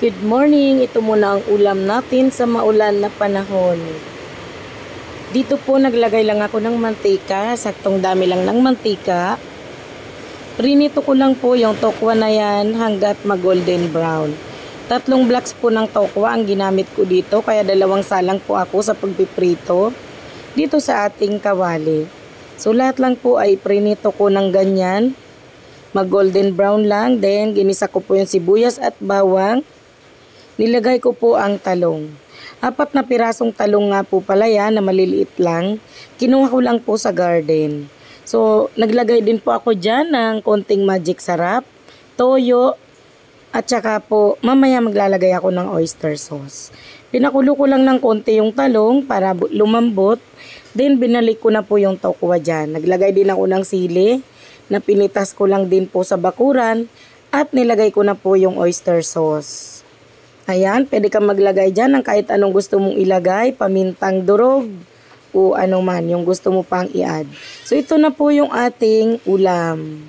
Good morning! Ito muna ang ulam natin sa maulan na panahon. Dito po naglagay lang ako ng mantika, saktong dami lang ng mantika. Prinito ko lang po yung tokwa na yan hanggat mag-golden brown. 3 blocks po ng tokwa ang ginamit ko dito, kaya 2 salang po ako sa pagpiprito dito sa ating kawali. So lahat lang po ay prinito ko ng ganyan. Mag-golden brown lang, then ginisa ko po yung sibuyas at bawang. Nilagay ko po ang talong. 4 na pirasong talong nga po pala yan na maliliit lang. Kinuha ko lang po sa garden. So, naglagay din po ako dyan ng konting magic sarap, toyo, at saka po mamaya maglalagay ako ng oyster sauce. Pinakulo ko lang ng konti yung talong para lumambot. Then, binalik ko na po yung tokwa dyan. Naglagay din ako ng sili na pinitas ko lang din po sa bakuran at nilagay ko na po yung oyster sauce. Ayan, pwede kang maglagay dyan ng kahit anong gusto mong ilagay, pamintang durog o ano man yung gusto mo pang i-add. So ito na po yung ating ulam.